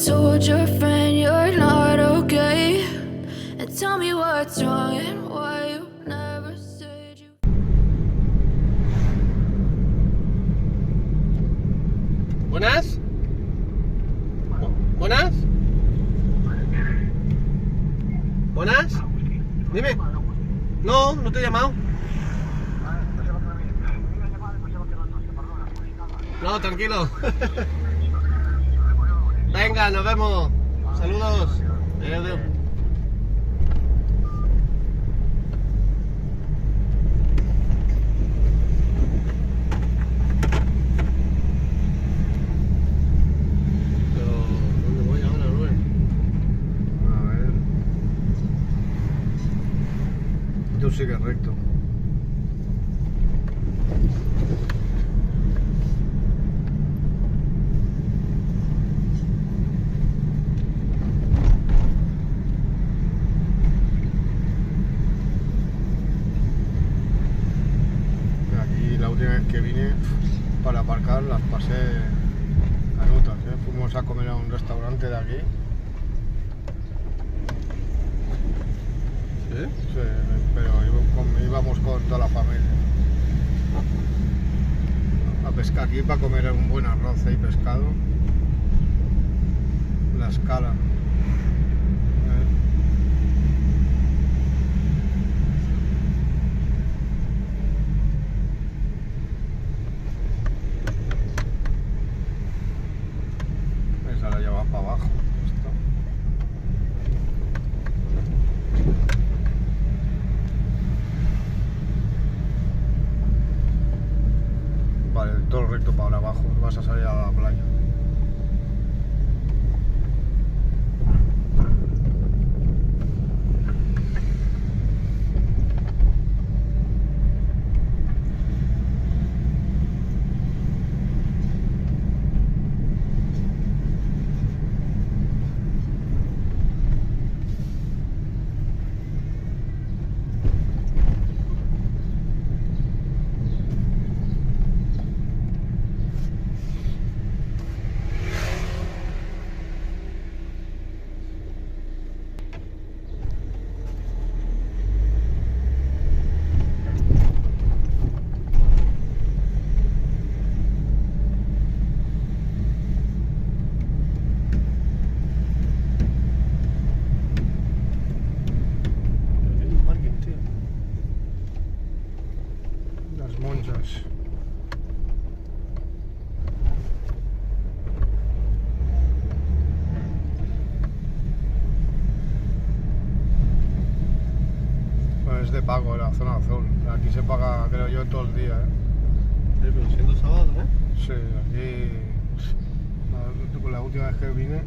told your friend you're not okay, and tell me what's wrong and why you never said you. ¿Buenas? ¿Buenas? ¿Buenas? Dime. No, no te he llamado. No, tranquilo. Venga, nos vemos. Saludos. Adiós. Pero, ¿dónde voy ahora, Rubén? A ver. Tú sigues recto. La última vez que vine para aparcar las pasé canutas, ¿eh? Fuimos a comer a un restaurante de aquí. ¿Sí? Sí, pero íbamos con toda la familia a pescar aquí para comer un buen arroz y pescado. La Escala. Esa la lleva para abajo. Esto. Vale, todo recto para abajo, vas a salir a la playa. Monjas. Pues es de pago la zona azul. Aquí se paga, creo yo, todo el día, ¿eh? Sí, pero siendo sábado, ¿eh? Sí, aquí la última vez que vine.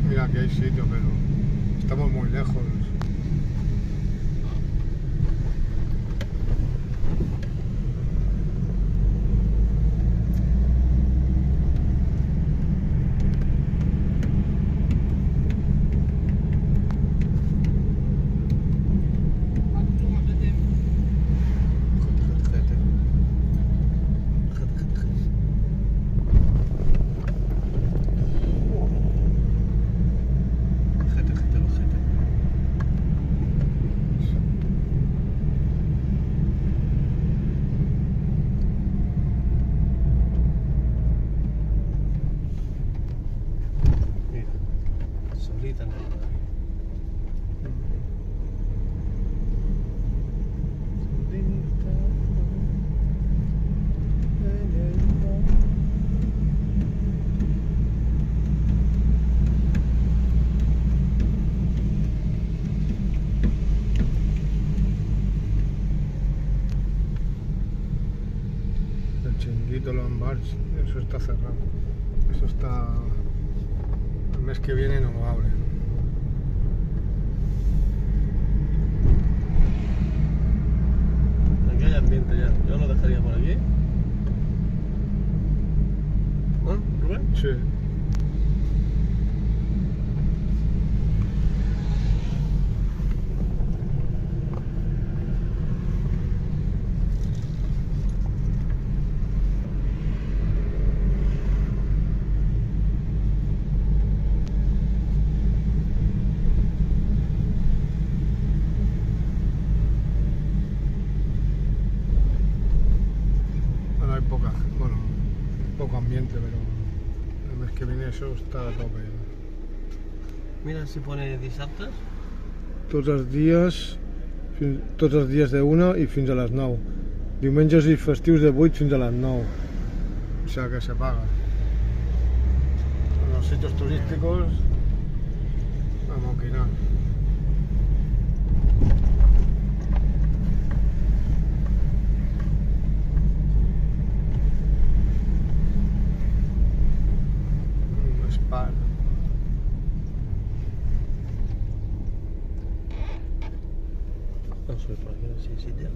Mira que hay sitio, pero estamos muy lejos. chiquito, los bars, eso está cerrado. Eso está... El mes que viene no lo abren. Aquí hay ambiente ya. Yo lo dejaría por aquí. ¿No, Rubén? Sí. Bueno, hay poco ambiente, pero el mes que viene eso està a tope. Mira si pone dissabtes. Tots els dies de 1 i fins a les 9. Diumenges i festius de 8 fins a les 9. O sea que se paga. En los sitios turísticos a moquinar. Spa. No sé, por aquí no sé si sitio.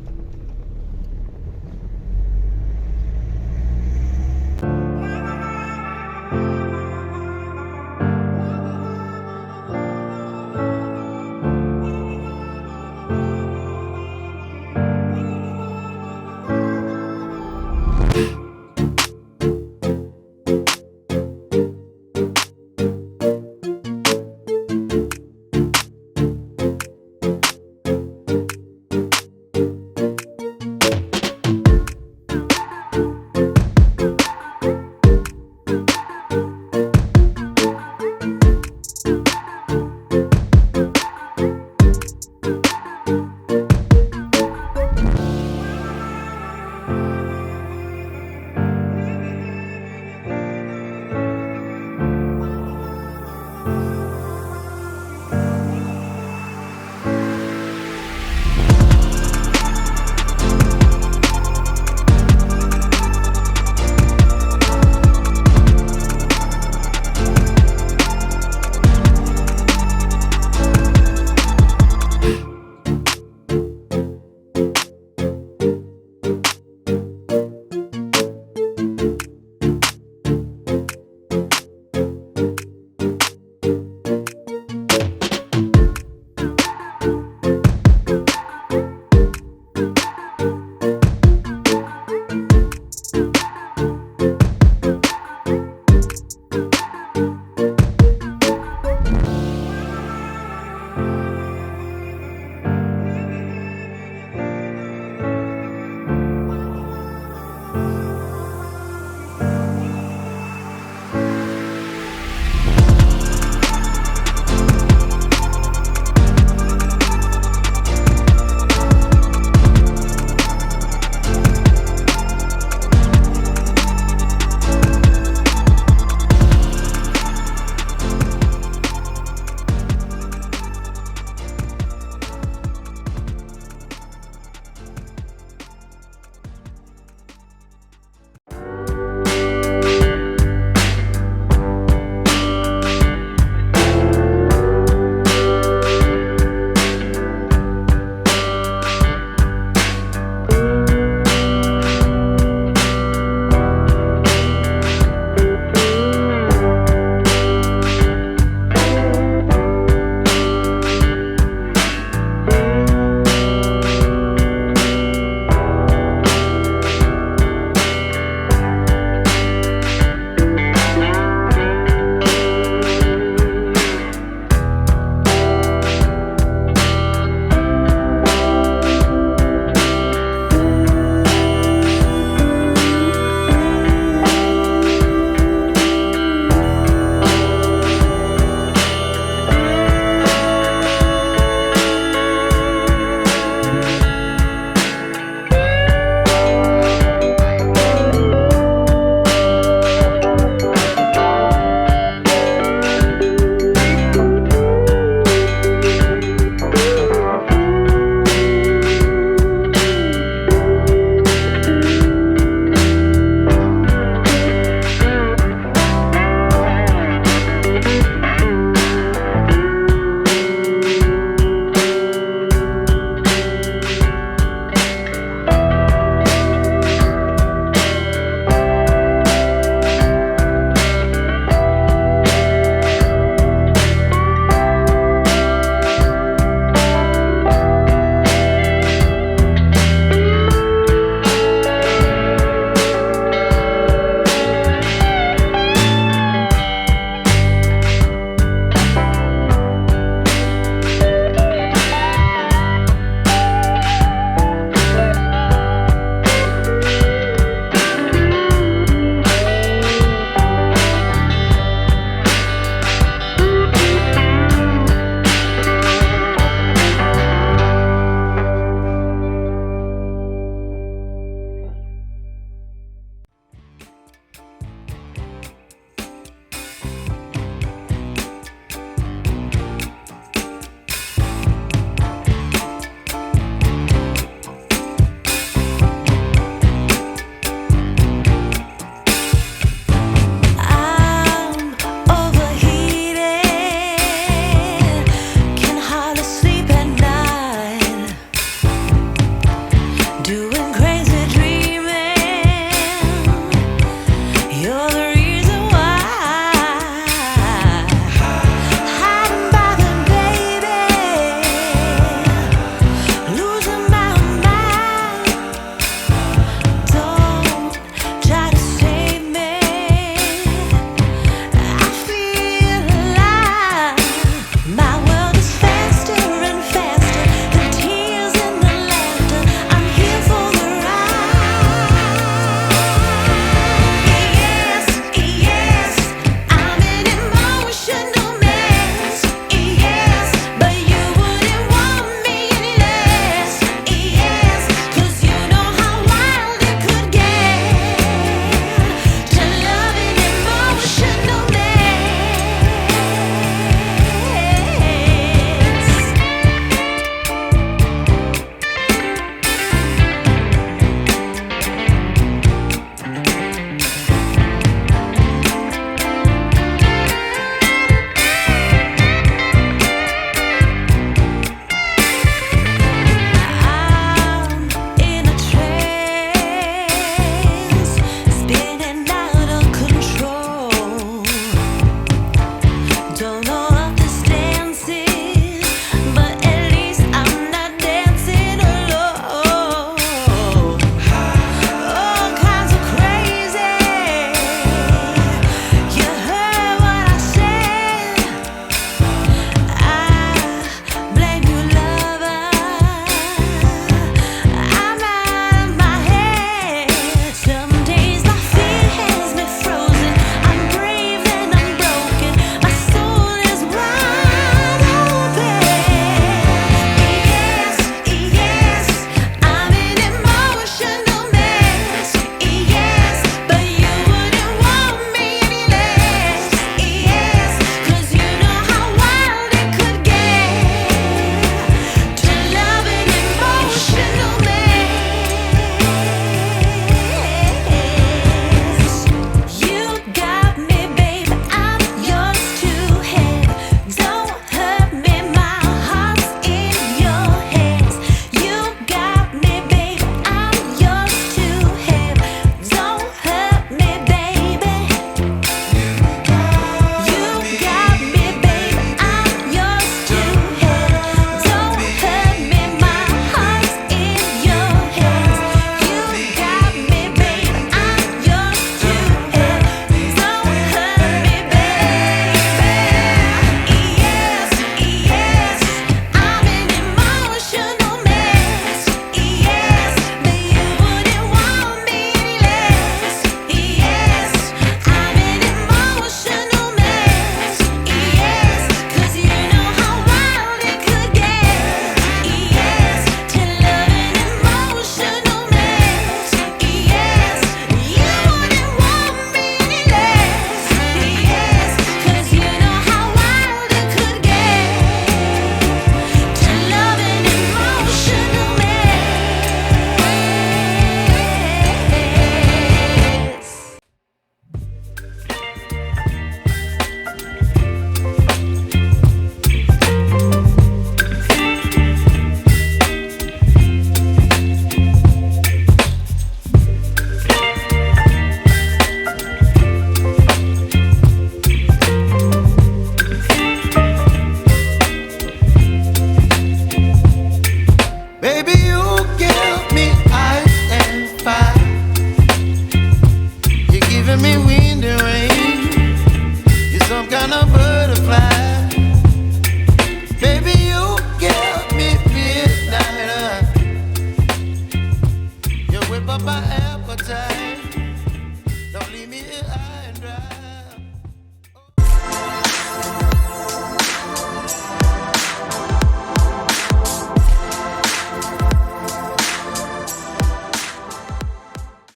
up my appetite.